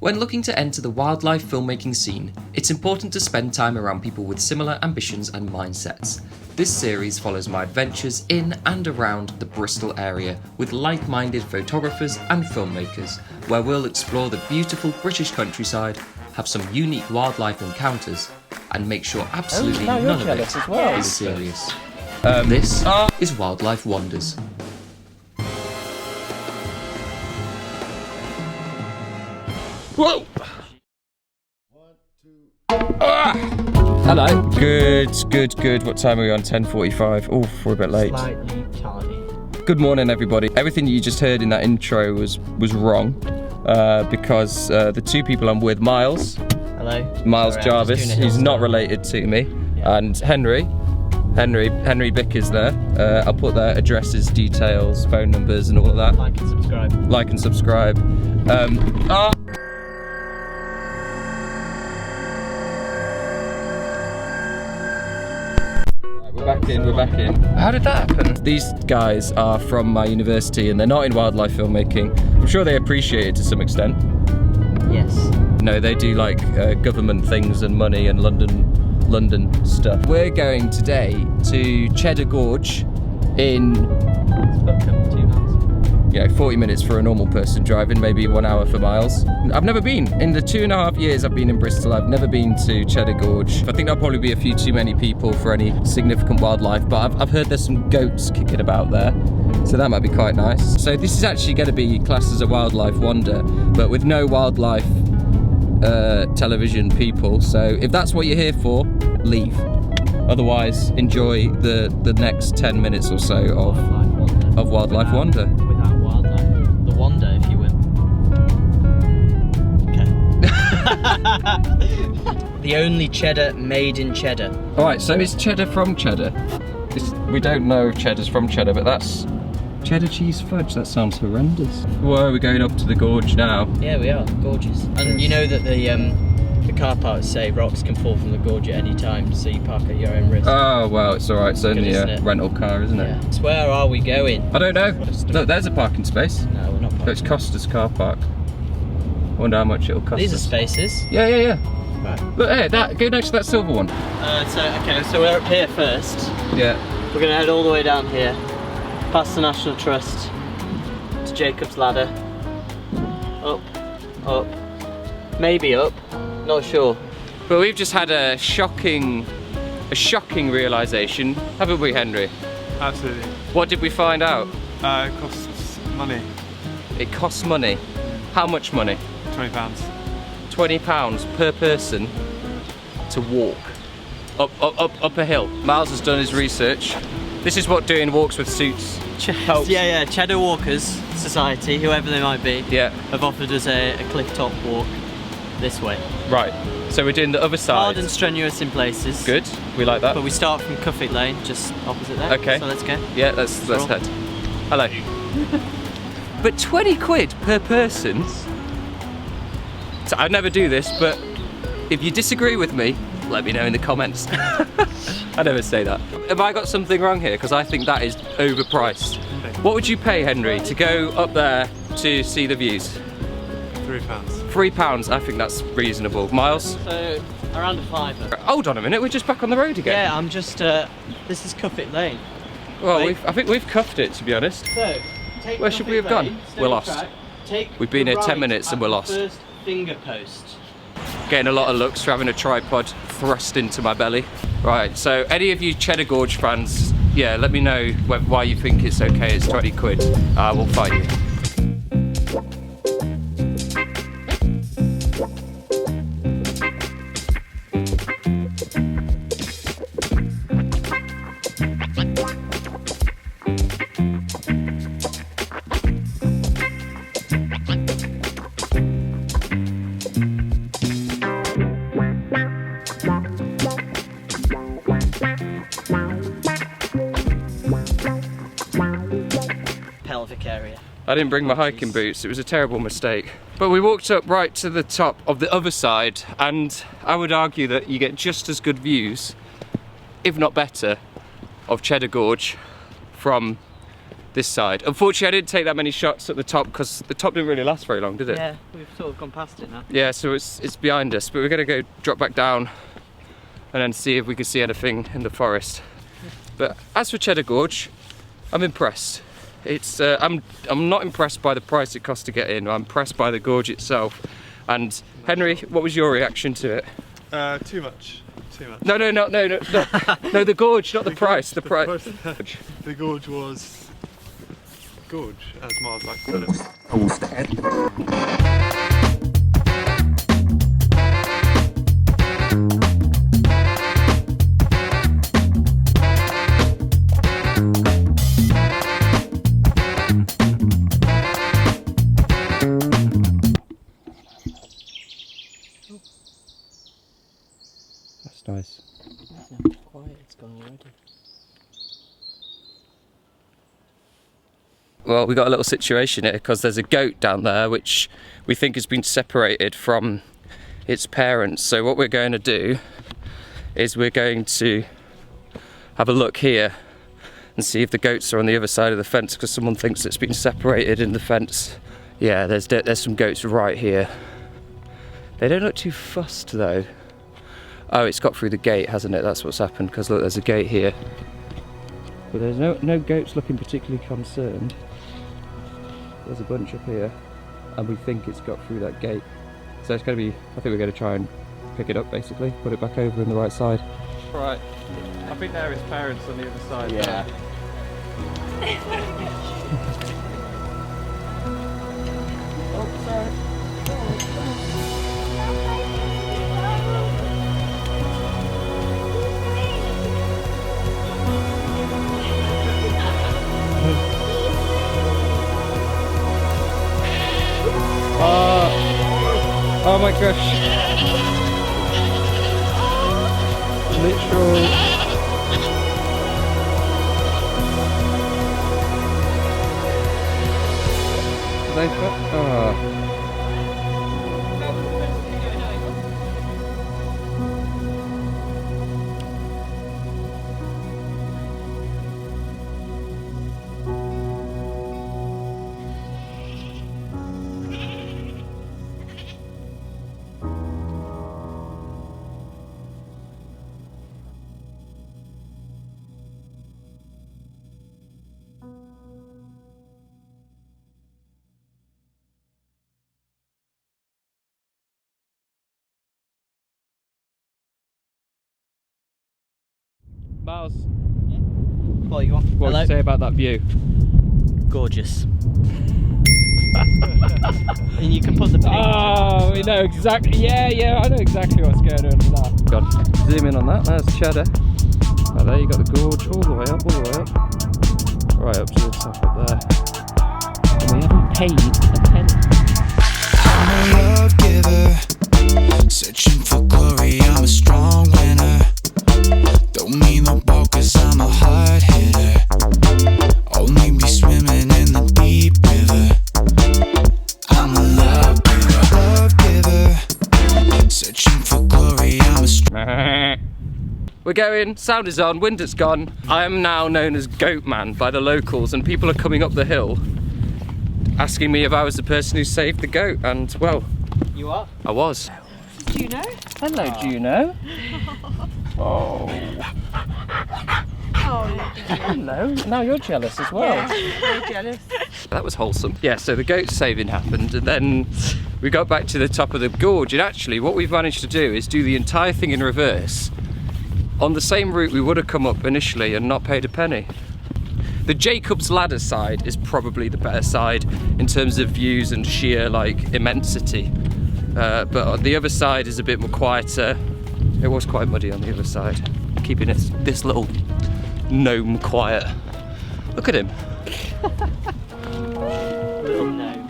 When looking to enter the wildlife filmmaking scene, it's important to spend time around people with similar ambitions and mindsets. This series follows my adventures in and around the Bristol area with like-minded photographers and filmmakers, where we'll explore the beautiful British countryside, have some unique wildlife encounters, and make sure absolutely none of it is serious. This is Wildlife Wonders. Whoa! Hello. Good. What time are we on? 10:45. Oh, we're a bit late. Slightly tardy. Good morning, everybody. Everything you just heard in that intro was wrong, because the two people I'm with, Myles. Hello. Myles Jarvis. He's not related to me, and Henry Bickers there. I'll put their addresses, details, phone numbers, and all of that. Like and subscribe. Like and subscribe. We're back in. How did that happen? These guys are from my university and they're not in wildlife filmmaking. I'm sure they appreciate it to some extent. Yes. No, they do like government things and money and London stuff. We're going today to Cheddar Gorge in... It's about 2 miles. 40 minutes for a normal person driving, maybe 1 hour for Myles. I've never been. In the 2.5 years I've been in Bristol, I've never been to Cheddar Gorge. I think there'll probably be a few too many people for any significant wildlife, but I've heard there's some goats kicking about there, so that might be quite nice. So this is actually going to be classed as a wildlife wander, but with no wildlife television people, so if that's what you're here for, leave. Otherwise, enjoy the next 10 minutes or so of Wildlife Wonder. Without wildlife. The wonder, if you will. Okay. The only cheddar made in cheddar. Alright, so is cheddar from cheddar? We don't know if cheddar's from cheddar, but that's cheddar cheese fudge. That sounds horrendous. Whoa, we're going up to the gorge now. Yeah, we are. Gorgeous. And you know that the car parks say rocks can fall from the gorge at any time, so you park at your own risk. Oh, well, it's alright. It's only a rental car, isn't it? Yeah. So where are we going? I don't know. Look, there's a parking space. No, we're not parking. It's Costa's car park. I wonder how much it'll cost These us. are spaces. Yeah. Right. Look, hey, go next to that silver one. So we're up here first. Yeah. We're going to head all the way down here, past the National Trust, to Jacob's Ladder. Up, maybe up, not sure. But we've just had a shocking realisation, haven't we, Henry? Absolutely. What did we find out? It costs money. It costs money. How much money? £20. £20 per person to walk up a hill. Myles has done his research. This is what doing walks with suits helps. Yeah, Cheddar Walkers Society, whoever they might be, have offered us a cliff top walk this way. Right, so we're doing the other side. Hard and strenuous in places. Good, we like that. But we start from Cuffit Lane, just opposite there. Okay. So let's go. Yeah, let's head. Hello. But 20 quid per person. So I'd never do this, but if you disagree with me, let me know in the comments. I never say that. Have I got something wrong here? Because I think that is overpriced. What would you pay, Henry, to go up there to see the views? £3. £3, I think that's reasonable. Myles? So, around a £5. Hold on a minute, we're just back on the road again. Yeah, I'm just, this is Cuffit Lane. Well, I think we've cuffed it, to be honest. So, where should we have gone? We're lost. We've been here 10 minutes and we're lost. First finger post. Getting a lot of looks for having a tripod thrust into my belly. Right, so any of you Cheddar Gorge fans, yeah, let me know why you think it's okay, it's 20 quid. We'll fight you. Area. I didn't bring my hiking boots, it was a terrible mistake. But we walked up right to the top of the other side, and I would argue that you get just as good views, if not better, of Cheddar Gorge from this side. Unfortunately, I didn't take that many shots at the top because the top didn't really last very long, did it? Yeah, we've sort of gone past it now. Yeah, so it's behind us, but we're gonna go drop back down and then see if we can see anything in the forest. But as for Cheddar Gorge, I'm impressed. It's I'm not impressed by the price it costs to get in. I'm impressed by the gorge itself. And Henry, what was your reaction to it? Too much. Too much. No, the gorge, not the price. The price. The gorge was gorge, as Myles likes to put it. That's nice. It's quiet, it's gone already. Well, we got a little situation here because there's a goat down there which we think has been separated from its parents. So what we're going to do is we're going to have a look here and see if the goats are on the other side of the fence, because someone thinks it's been separated in the fence. Yeah, there's some goats right here. They don't look too fussed though. Oh, it's got through the gate, hasn't it? That's what's happened, because look, there's a gate here. But there's no goats looking particularly concerned. There's a bunch up here, and we think it's got through that gate. So it's going to be, I think we're going to try and pick it up basically, put it back over on the right side. Right, I think there are his parents on the other side. Yeah. Oh, sorry. Oh my gosh. Literal. Oh. Myles, What you want? what would Hello? you say about that view? Gorgeous. And you can put the picture. Oh, we know exactly. Yeah, I know exactly what's going on with that. Go on, zoom in on that. There's Cheddar. Right there, you got the gorge all the way up, right up to the top up there. And we haven't paid a penny. I'm a love giver, searching for glory. I'm a strong winner. Don't need no ball 'cause I'm a hard hitter. Only be swimming in the deep river. I'm a love giver, searching for glory. I'm a We're going, sound is on, wind is gone. I am now known as Goat Man by the locals, and people are coming up the hill asking me if I was the person who saved the goat, and well, You are? I was. Juno? Hello, Juno. Oh. Oh, Hello. Now you're jealous as well. yeah, very jealous. That was wholesome. Yeah, so the goat saving happened, and then we got back to the top of the gorge, and actually what we've managed to do is do the entire thing in reverse on the same route we would have come up initially and not paid a penny. The Jacob's Ladder side is probably the better side in terms of views and sheer like immensity, but the other side is a bit more quieter. It was quite muddy on the other side, keeping this little gnome quiet. Look at him. Little gnome.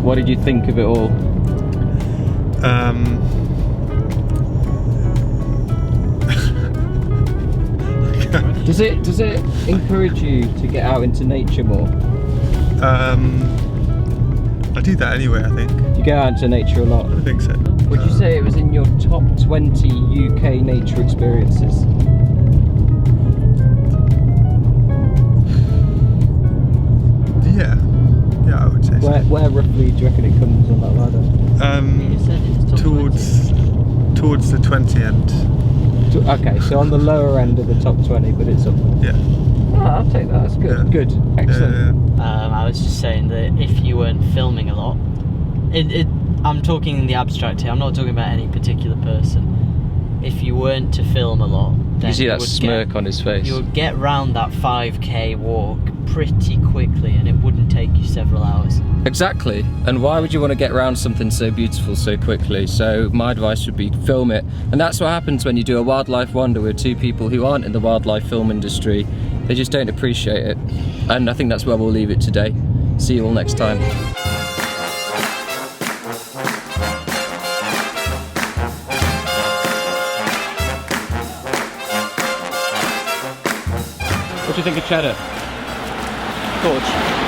What did you think of it all? Does it encourage you to get out into nature more? I do that anyway, I think. You go out into nature a lot. I think so. Would you say it was in your top 20 UK nature experiences? Yeah, I would say so. Where roughly do you reckon it comes on that ladder? You said it's top Towards the 20 end. Okay, so on the lower end of the top 20, but it's up there. Yeah. Oh, I'll take that. That's good. Yeah. Good. Excellent. Yeah. I was just saying that if you weren't filming a lot, I'm talking in the abstract here. I'm not talking about any particular person. If you weren't to film a lot, then You see that would smirk on his face. You would get round that 5k walk pretty quickly, and it wouldn't take you several hours. Exactly. And why would you want to get around something so beautiful so quickly? So my advice would be film it. And that's what happens when you do a wildlife wander with two people who aren't in the wildlife film industry. They just don't appreciate it. And I think that's where we'll leave it today. See you all next time. What do you think of Cheddar? Gorge.